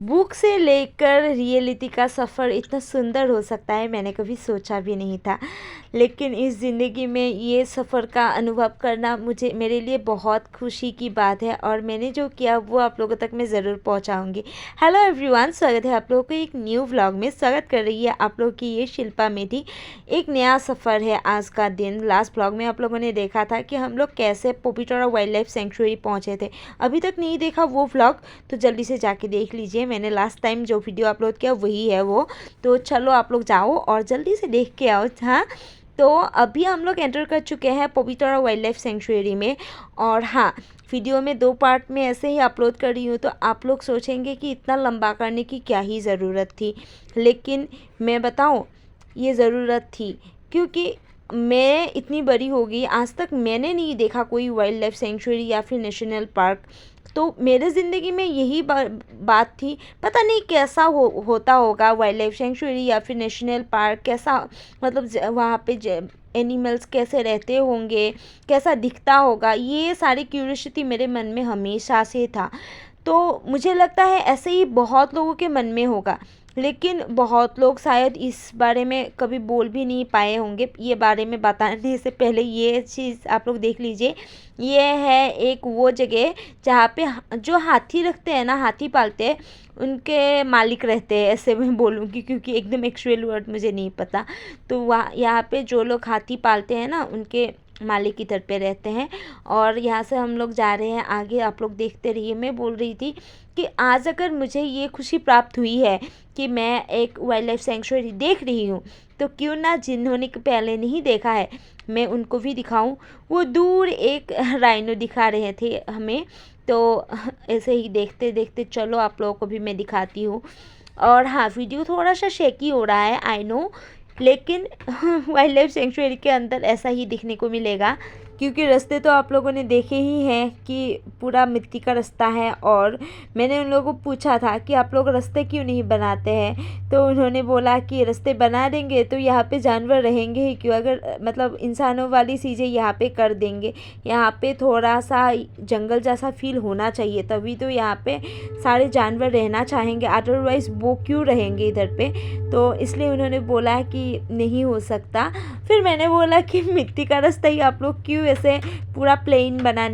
Book से लेकर reality का सफ़र इतना सुंदर हो सकता है, मैंने कभी सोचा भी नहीं था। लेकिन इस ज़िंदगी में ये सफ़र का अनुभव करना मुझे मेरे लिए बहुत खुशी की बात है और मैंने जो किया वो आप लोगों तक मैं ज़रूर पहुंचाऊंगी। हेलो एवरीवन, स्वागत है आप लोगों को एक न्यू व्लॉग में। स्वागत कर रही है आप लोगों की ये शिल्पा मेधी। एक नया सफ़र है आज का दिन। लास्ट व्लॉग में आप लोगों ने देखा था कि हम लोग कैसे पवितरा वाइल्ड लाइफ सेंचुरी पहुँचे थे। अभी तक नहीं देखा वो व्लॉग तो जल्दी से जाके देख लीजिए। मैंने लास्ट टाइम जो वीडियो अपलोड किया वही है वो, तो चलो आप लोग जाओ और जल्दी से देख के आओ। हाँ, तो अभी हम लोग एंटर कर चुके हैं पवितरा वाइल्ड लाइफ सेंचुरी में। और हाँ, वीडियो में 2 पार्ट में ऐसे ही अपलोड कर रही हूँ, तो आप लोग सोचेंगे कि इतना लंबा करने की क्या ही ज़रूरत थी। लेकिन मैं बताऊँ, ये ज़रूरत थी क्योंकि मैं इतनी बड़ी हो गई, आज तक मैंने नहीं देखा कोई वाइल्ड लाइफ सेंचुरी या फिर नेशनल पार्क। तो मेरे ज़िंदगी में यही बात थी। पता नहीं कैसा होता होगा वाइल्ड लाइफ सेंचुरी या फिर नेशनल पार्क, कैसा मतलब वहाँ पे एनिमल्स कैसे रहते होंगे, कैसा दिखता होगा, ये सारी क्यूरियोसिटी मेरे मन में हमेशा से था। तो मुझे लगता है ऐसे ही बहुत लोगों के मन में होगा, लेकिन बहुत लोग शायद इस बारे में कभी बोल भी नहीं पाए होंगे। ये बारे में बताने से पहले ये चीज़ आप लोग देख लीजिए। ये है एक वो जगह जहाँ पे जो हाथी रखते हैं ना, हाथी पालते हैं, उनके मालिक रहते हैं, ऐसे मैं बोलूँगी क्योंकि एकदम एक्चुअल वर्ड मुझे नहीं पता। तो वहाँ यहाँ पे जो लोग हाथी पालते हैं ना, उनके मालिक इधर पे रहते हैं। और यहाँ से हम लोग जा रहे हैं आगे, आप लोग देखते रहिए। मैं बोल रही थी कि आज अगर मुझे ये खुशी प्राप्त हुई है कि मैं एक वाइल्ड लाइफ सेंचुरी देख रही हूँ, तो क्यों ना जिन्होंने पहले नहीं देखा है मैं उनको भी दिखाऊं। वो दूर एक राइनो दिखा रहे थे हमें, तो ऐसे ही देखते देखते चलो आप लोगों को भी मैं दिखाती हूँ। और हाँ, वीडियो थोड़ा सा शेकी हो रहा है, आई नो, लेकिन वाइल्ड लाइफ सेंचुरी के अंदर ऐसा ही दिखने को मिलेगा क्योंकि रास्ते तो आप लोगों ने देखे ही हैं कि पूरा मिट्टी का रास्ता है। और मैंने उन लोगों को पूछा था कि आप लोग रास्ते क्यों नहीं बनाते हैं, तो उन्होंने बोला कि रास्ते बना देंगे तो यहाँ पे जानवर रहेंगे ही क्यों, अगर मतलब इंसानों वाली चीज़ें यहाँ पे कर देंगे। यहाँ पे थोड़ा सा जंगल जैसा फील होना चाहिए, तभी तो यहाँ पे सारे जानवर रहना चाहेंगे, अदरवाइज़ वो क्यों रहेंगे इधर पे। तो इसलिए उन्होंने बोला कि नहीं हो सकता। फिर मैंने बोला कि मिट्टी का रास्ता ही आप लोग क्यों ऐसे पूरा प्लेन बना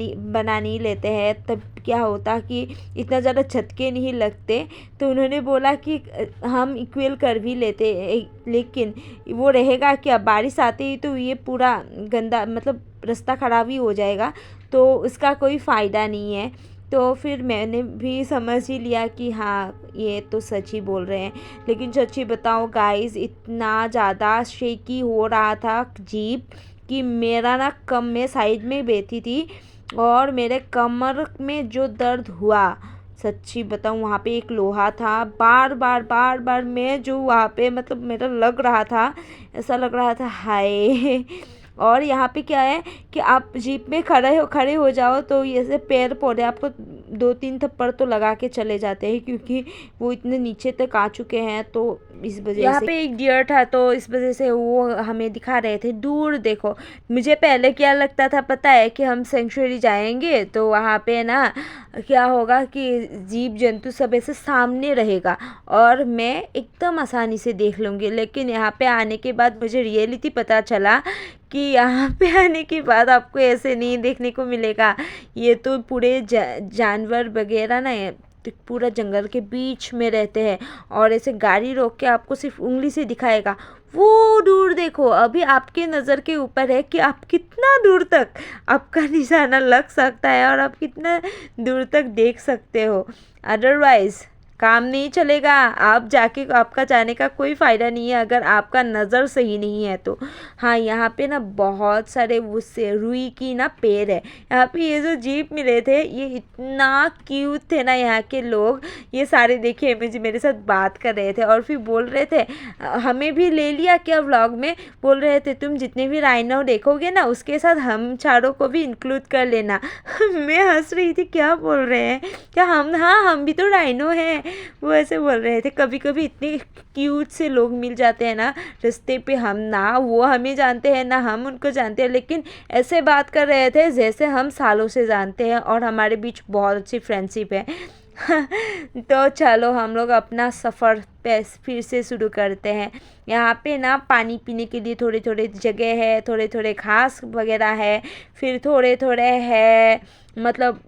नहीं लेते हैं, तब क्या होता कि इतना ज़्यादा झटके नहीं लगते। तो उन्होंने बोला कि हम इक्वल कर भी लेते, लेकिन वो रहेगा क्या, बारिश आते ही तो ये पूरा गंदा मतलब रास्ता ख़राब ही हो जाएगा, तो उसका कोई फ़ायदा नहीं है। तो फिर मैंने भी समझ ही लिया कि हाँ, ये तो सच ही बोल रहे हैं। लेकिन सच्ची बताओ गाइस, इतना ज़्यादा शेकी हो रहा था जीप कि मेरा ना कम में साइड में बैठी थी और मेरे कमर में जो दर्द हुआ, सच्ची बताऊँ, वहाँ पे एक लोहा था, बार बार मैं जो वहाँ पे मतलब मेरा लग रहा था, ऐसा लग रहा था हाय। और यहाँ पे क्या है कि आप जीप में खड़े हो जाओ तो ये से पैर पौधे आपको 2-3 थप्पड़ तो लगा के चले जाते हैं क्योंकि वो इतने नीचे तक आ चुके हैं। तो इस वजह से यहाँ पे एक डियर था, तो इस वजह से वो हमें दिखा रहे थे दूर। देखो, मुझे पहले क्या लगता था पता है कि हम सेंचुरी जाएंगे तो वहाँ पे ना क्या होगा कि जीव जंतु सब ऐसे सामने रहेगा और मैं एकदम आसानी से देख लूँगी। लेकिन यहाँ पे आने के बाद मुझे रियलिटी पता चला कि यहाँ पे आने के बाद आपको ऐसे नहीं देखने को मिलेगा। ये तो पूरे जानवर वगैरह ना तो पूरा जंगल के बीच में रहते हैं और ऐसे गाड़ी रोक के आपको सिर्फ उंगली से दिखाएगा। वो दूर देखो, अभी आपके नज़र के ऊपर है कि आप कितना दूर तक आपका निशाना लग सकता है और आप कितना दूर तक देख सकते हो। अदरवाइज़ काम नहीं चलेगा, आप जाके आपका जाने का कोई फ़ायदा नहीं है अगर आपका नज़र सही नहीं है तो। हाँ, यहाँ पे ना बहुत सारे उससे रुई की ना पेड़ है। यहाँ पे ये जो जीप मिले थे ये इतना क्यूट थे ना, यहाँ के लोग ये सारे देखिए मुझे मेरे साथ बात कर रहे थे और फिर बोल रहे थे हमें भी ले लिया क्या व्लॉग में। बोल रहे थे तुम जितने भी राइनो देखोगे ना उसके साथ हम चारों को भी इंक्लूड कर लेना। मैं हंस रही थी, क्या बोल रहे हैं, क्या हम, हाँ हम भी तो राइनो हैं, वो ऐसे बोल रहे थे। कभी कभी इतने क्यूट से लोग मिल जाते हैं ना रास्ते पे, हम ना वो हमें जानते हैं ना हम उनको जानते हैं, लेकिन ऐसे बात कर रहे थे जैसे हम सालों से जानते हैं और हमारे बीच बहुत अच्छी फ्रेंडशिप है। तो चलो हम लोग अपना सफ़र पे फिर से शुरू करते हैं। यहाँ पे ना पानी पीने के लिए थोड़े थोड़े जगह है, थोड़े थोड़े घास वगैरह है, फिर थोड़े थोड़े है मतलब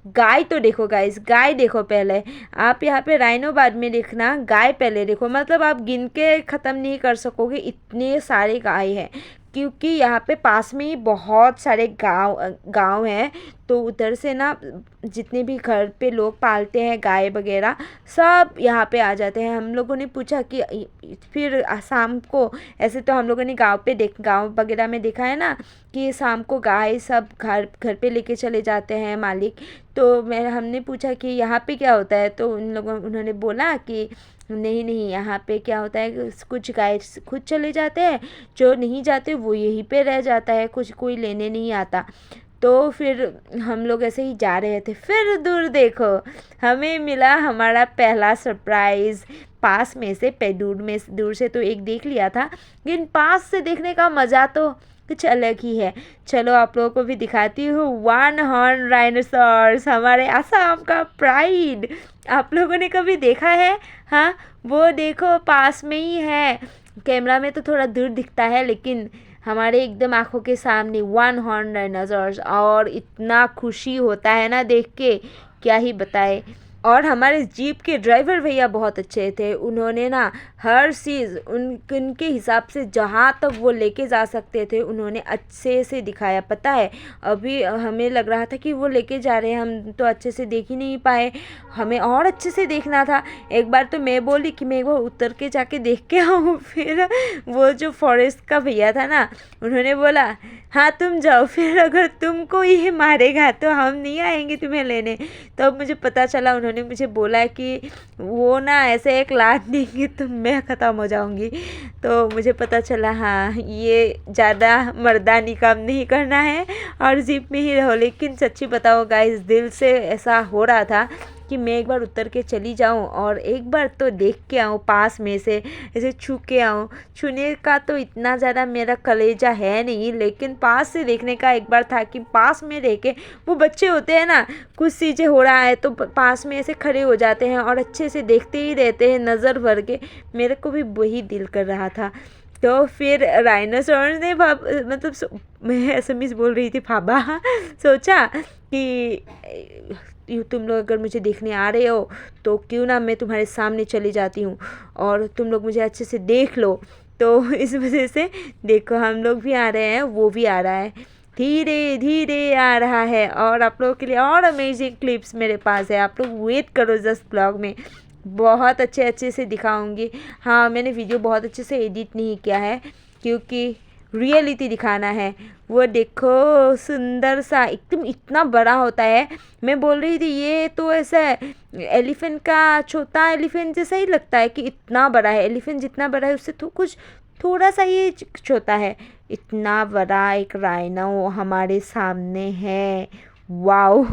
गाय। तो देखो गाइस, गाय देखो पहले आप। यहाँ पे राइनो बाद में देखना, गाय पहले देखो। मतलब आप गिन के ख़त्म नहीं कर सकोगे, इतने सारे गाय हैं। क्योंकि यहाँ पे पास में ही बहुत सारे गांव हैं। तो उधर से ना जितने भी घर पे लोग पालते हैं गाय वगैरह, सब यहाँ पे आ जाते हैं। हम लोगों ने पूछा कि फिर शाम को, ऐसे तो हम लोगों ने गांव वगैरह में देखा है ना कि शाम को गाय सब घर घर पे लेके चले जाते हैं मालिक। तो हमने पूछा कि यहाँ पे क्या होता है, तो उन्होंने बोला कि नहीं नहीं, यहाँ पे क्या होता है कि कुछ गाय खुद चले जाते हैं, जो नहीं जाते वो यहीं पे रह जाता है, कुछ कोई लेने नहीं आता। तो फिर हम लोग ऐसे ही जा रहे थे, फिर दूर देखो हमें मिला हमारा पहला सरप्राइज़। पास में से दूर से तो एक देख लिया था, लेकिन पास से देखने का मज़ा तो कुछ अलग ही है। चलो आप लोगों को भी दिखाती हूँ। वन हॉर्न राइनोसॉर्स, हमारे असम का प्राइड। आप लोगों ने कभी देखा है? हाँ, वो देखो पास में ही है। कैमरा में तो थोड़ा दूर दिखता है, लेकिन हमारे एकदम आंखों के सामने वन हॉर्न डायनासोर्स। और इतना खुशी होता है ना देख के, क्या ही बताए। और हमारे जीप के ड्राइवर भैया बहुत अच्छे थे। उन्होंने ना हर चीज़ उनके हिसाब से जहाँ तक वो लेके जा सकते थे उन्होंने अच्छे से दिखाया। पता है, अभी हमें लग रहा था कि वो लेके जा रहे हैं, हम तो अच्छे से देख ही नहीं पाए, हमें और अच्छे से देखना था। एक बार तो मैं बोली कि मैं एक बार उतर के जाके देख के आऊँ। फिर वो जो फॉरेस्ट का भैया था ना, उन्होंने बोला हाँ तुम जाओ, फिर अगर तुमको ये मारेगा तो हम नहीं आएंगे तुम्हें लेने। तब तो मुझे पता चला, उन्होंने मुझे बोला कि वो ना ऐसे एक लात देंगे तो मैं ख़त्म हो जाऊंगी। तो मुझे पता चला हाँ ये ज़्यादा मर्दानी काम नहीं करना है और जीप में ही रहो। लेकिन सच्ची बताओ गाइस, दिल से ऐसा हो रहा था कि मैं एक बार उतर के चली जाऊं और एक बार तो देख के आऊं पास में से, ऐसे छू के आऊं। छूने का तो इतना ज़्यादा मेरा कलेजा है नहीं, लेकिन पास से देखने का एक बार था कि पास में रह के, वो बच्चे होते हैं ना, कुछ चीज़ें हो रहा है तो पास में ऐसे खड़े हो जाते हैं और अच्छे से देखते ही रहते हैं नज़र भर के। मेरे को भी वही दिल कर रहा था। तो फिर राइनोसॉर ने मैं असमीज बोल रही थी, फाबा सोचा कि तुम लोग अगर मुझे देखने आ रहे हो तो क्यों ना मैं तुम्हारे सामने चली जाती हूँ और तुम लोग मुझे अच्छे से देख लो। तो इस वजह से देखो हम लोग भी आ रहे हैं, वो भी आ रहा है, धीरे धीरे आ रहा है। और आप लोगों के लिए और अमेजिंग क्लिप्स मेरे पास है, आप लोग वेट करो जस्ट ब्लॉग में, बहुत अच्छे से दिखाऊंगी। हाँ, मैंने वीडियो बहुत अच्छे से एडिट नहीं किया है क्योंकि रियलिटी दिखाना है। वो देखो सुंदर सा, एकदम इतना बड़ा होता है। मैं बोल रही थी ये तो ऐसा एलिफेंट का, छोटा एलिफेंट जैसा ही लगता है कि इतना बड़ा है। एलिफेंट जितना बड़ा है उससे तो कुछ थोड़ा सा ये छोटा है। इतना बड़ा एक राइनो हमारे सामने है। वाओ,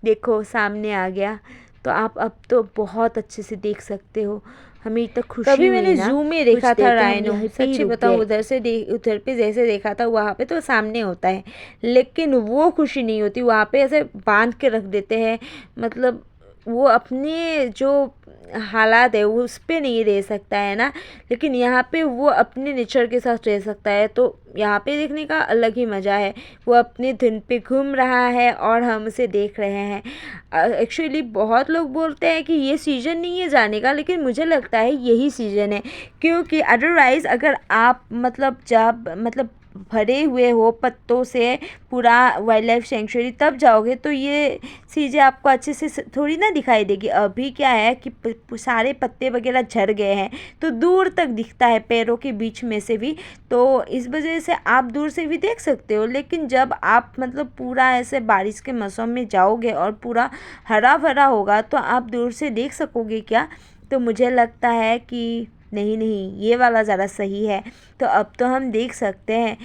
देखो सामने आ गया। तो आप अब तो बहुत अच्छे से देख सकते हो। हमें इतना खुशी कभी हुई मैंने ना, जू में देखा कुछ था देर तो हम राइनो, यहीं पे ही सच्ची रुक बताऊँ गए। उधर पे जैसे देखा था वहाँ पे तो सामने होता है, लेकिन वो खुशी नहीं होती। वहाँ पे ऐसे बांध के रख देते हैं, मतलब वो अपने जो हालात है वो उस पे नहीं रह सकता है ना। लेकिन यहाँ पे वो अपने नेचर के साथ रह सकता है, तो यहाँ पे देखने का अलग ही मज़ा है। वो अपने धुन पे घूम रहा है और हम उसे देख रहे हैं। एक्चुअली बहुत लोग बोलते हैं कि ये सीज़न नहीं है जाने का, लेकिन मुझे लगता है यही सीज़न है। क्योंकि अदरवाइज़ अगर आप जब भरे हुए हो पत्तों से पूरा वाइल्ड लाइफ सेंचुरी तब जाओगे तो ये चीज़ें आपको अच्छे से थोड़ी ना दिखाई देगी। अभी क्या है कि सारे पत्ते वगैरह झड़ गए हैं, तो दूर तक दिखता है पैरों के बीच में से भी। तो इस वजह से आप दूर से भी देख सकते हो। लेकिन जब आप पूरा ऐसे बारिश के मौसम में जाओगे और पूरा हरा भरा होगा तो आप दूर से देख सकोगे क्या? तो मुझे लगता है कि नहीं नहीं, ये वाला ज़्यादा सही है। तो अब तो हम देख सकते हैं।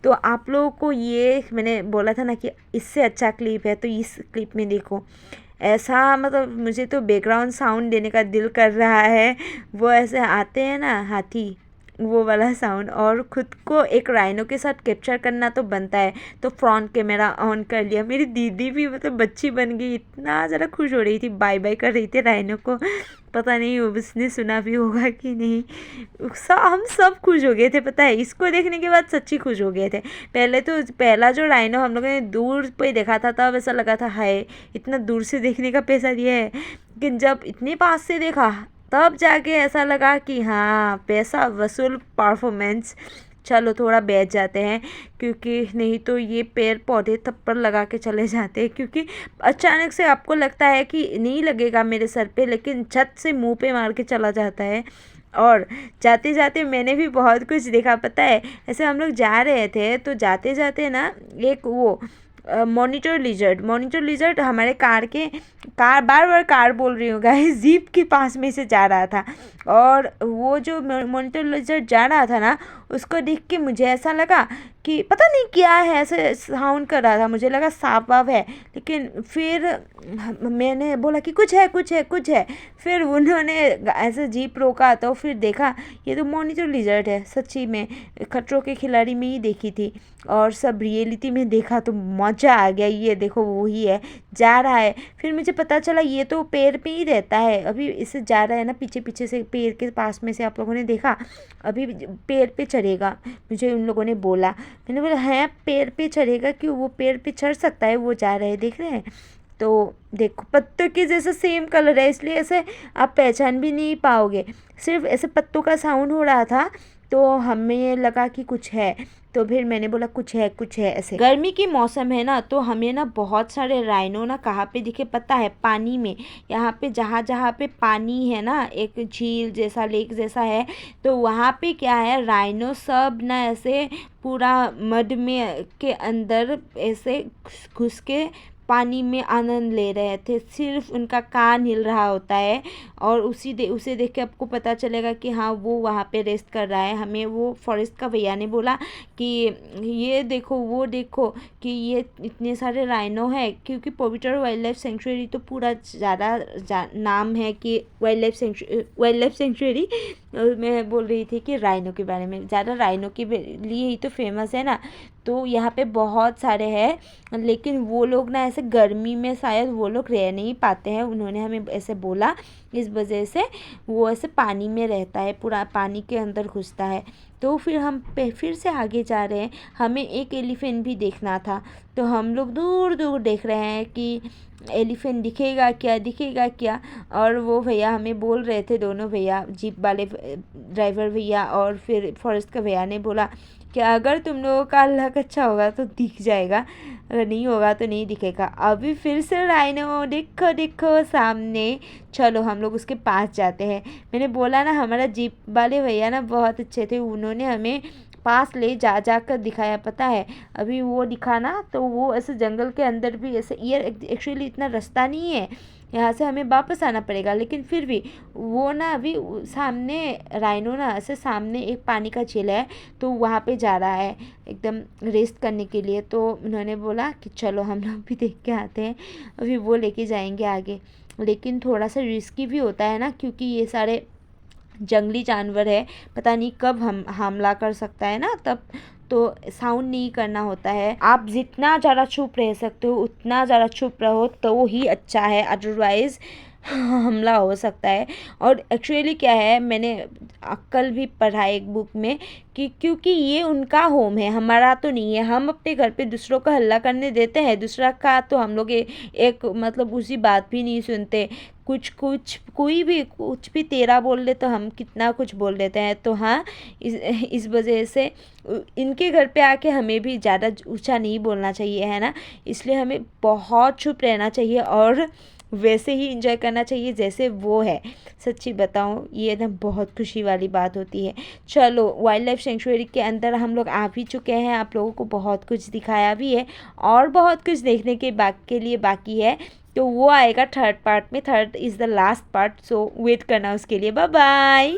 तो आप लोगों को ये मैंने बोला था ना कि इससे अच्छा क्लिप है, तो इस क्लिप में देखो ऐसा, मुझे तो बैकग्राउंड साउंड देने का दिल कर रहा है। वो ऐसे आते हैं ना हाथी, वो वाला साउंड। और ख़ुद को एक राइनो के साथ कैप्चर करना तो बनता है, तो फ्रंट कैमरा ऑन कर लिया। मेरी दीदी भी मतलब बच्ची बन गई, इतना ज़्यादा खुश हो रही थी, बाय बाय कर रही थी राइनो को। पता नहीं उसने सुना भी होगा कि नहीं। हम सब खुश हो गए थे, पता है, इसको देखने के बाद सच्ची खुश हो गए थे। पहले तो पहला जो राइनो हम लोगों ने दूर पे देखा था तब ऐसा लगा था हाय इतना दूर से देखने का पैसा दिया है, लेकिन जब इतने पास से देखा तब जाके ऐसा लगा कि हाँ पैसा वसूल परफॉर्मेंस। चलो थोड़ा बैठ जाते हैं, क्योंकि नहीं तो ये पेड़ पौधे थप्पड़ लगा के चले जाते हैं। क्योंकि अचानक से आपको लगता है कि नहीं लगेगा मेरे सर पे, लेकिन छत से मुंह पे मार के चला जाता है। और जाते जाते मैंने भी बहुत कुछ देखा, पता है। ऐसे हम लोग जा रहे थे तो जाते जाते ना एक वो मॉनिटर लिजर्ड हमारे कार बार बार कार बोल रही हूँ गाइस, जीप के पास में से जा रहा था। और वो जो मॉनिटर लिजर्ड जा रहा था ना, उसको देख के मुझे ऐसा लगा कि पता नहीं क्या है, ऐसे साउंड कर रहा था, मुझे लगा सांप वाप है। लेकिन फिर मैंने बोला कि कुछ है। फिर उन्होंने ऐसे जीप रोका तो फिर देखा ये तो मॉनिटर लिजर्ड है। सच्ची में खतरों के खिलाड़ी में ही देखी थी, और सब रियलिटी में देखा तो मज़ा आ गया। ये देखो वही है, जा रहा है। फिर मुझे पता चला ये तो पेड़ पे ही रहता है, अभी इसे जा रहा है ना पीछे से, पेड़ के पास में से आप लोगों ने देखा, अभी पेड़ पे चढ़ेगा। मुझे उन लोगों ने बोला, मैंने बोला हैं पेड़ पे चढ़ेगा क्यों, वो पेड़ पे चढ़ सकता है, वो जा रहे हैं देख रहे हैं। तो देखो पत्तों के जैसा सेम कलर है, इसलिए ऐसे आप पहचान भी नहीं पाओगे। सिर्फ ऐसे पत्तों का साउंड हो रहा था तो हमें लगा कि कुछ है, तो फिर मैंने बोला कुछ है ऐसे। गर्मी की मौसम है ना, तो हमें ना बहुत सारे राइनो ना कहाँ पे दिखे पता है, पानी में। यहाँ पे जहाँ जहाँ पे पानी है ना, एक झील जैसा लेक जैसा है, तो वहाँ पे क्या है राइनो सब ना ऐसे पूरा मड में के अंदर ऐसे घुस के पानी में आनंद ले रहे थे। सिर्फ उनका कान हिल रहा होता है, और उसे देख के आपको पता चलेगा कि हाँ वो वहाँ पे रेस्ट कर रहा है। हमें वो फॉरेस्ट का भैया ने बोला कि ये देखो वो देखो कि ये इतने सारे राइनो है, क्योंकि पवित्र वाइल्ड लाइफ सेंचुरी तो पूरा ज़्यादा नाम है कि वाइल्ड लाइफ सेंचुरी। मैं बोल रही थी कि राइनो के बारे में, ज़्यादा राइनो के लिए ही तो फेमस है ना, तो यहाँ पे बहुत सारे हैं। लेकिन वो लोग ना ऐसे गर्मी में शायद वो लोग रह नहीं पाते हैं, उन्होंने हमें ऐसे बोला, इस वजह से वो ऐसे पानी में रहता है, पूरा पानी के अंदर घुसता है। तो फिर हम फिर से आगे जा रहे हैं, हमें एक एलिफेंट भी देखना था, तो हम लोग दूर दूर देख रहे हैं कि एलिफेंट दिखेगा क्या। और वो भैया हमें बोल रहे थे, दोनों भैया, जीप वाले ड्राइवर भैया और फिर फॉरेस्ट का भैया ने बोला कि अगर तुम लोगों का लक अच्छा होगा तो दिख जाएगा, अगर नहीं होगा तो नहीं दिखेगा। अभी फिर से राइनो देखो सामने, चलो हम लोग उसके पास जाते हैं। मैंने बोला ना हमारा जीप वाले भैया ना बहुत अच्छे थे, उन्होंने हमें पास ले जा कर दिखाया, पता है। अभी वो दिखाना तो वो ऐसे जंगल के अंदर भी ऐसे, ये एक्चुअली इतना रास्ता नहीं है, यहाँ से हमें वापस आना पड़ेगा, लेकिन फिर भी वो ना अभी सामने राइनो ना ऐसे सामने एक पानी का झील है, तो वहाँ पे जा रहा है एकदम रेस्ट करने के लिए। तो उन्होंने बोला कि चलो हम लोग भी देख के आते हैं, अभी वो लेके जाएंगे आगे। लेकिन थोड़ा सा रिस्की भी होता है ना, क्योंकि ये सारे जंगली जानवर है, पता नहीं कब हम हमला कर सकता है ना, तब तो साउंड नहीं करना होता है। आप जितना ज़्यादा चुप रह सकते हो उतना ज़्यादा चुप रहो तो ही अच्छा है, अदरवाइज़ हमला हो सकता है। और एक्चुअली क्या है, मैंने कल भी पढ़ा एक बुक में कि क्योंकि ये उनका होम है, हमारा तो नहीं है। हम अपने घर पे दूसरों का हल्ला करने देते हैं, दूसरा का तो हम लोग एक मतलब उसी बात भी नहीं सुनते। कोई भी कुछ भी तेरा बोल दे तो हम कितना कुछ बोल देते हैं। तो हाँ, इस वजह से इनके घर पे आके हमें भी ज़्यादा ऊंचा नहीं बोलना चाहिए, है ना। इसलिए हमें बहुत चुप रहना चाहिए और वैसे ही इंजॉय करना चाहिए जैसे वो है। सच्ची बताऊँ ये ना बहुत खुशी वाली बात होती है। चलो वाइल्ड लाइफ सेंचुरी के अंदर हम लोग आ भी चुके हैं, आप लोगों को बहुत कुछ दिखाया भी है और बहुत कुछ देखने के लिए बाकी है। तो वो आएगा थर्ड पार्ट में, third is the last part, so wait करना उसके लिए। Bye bye.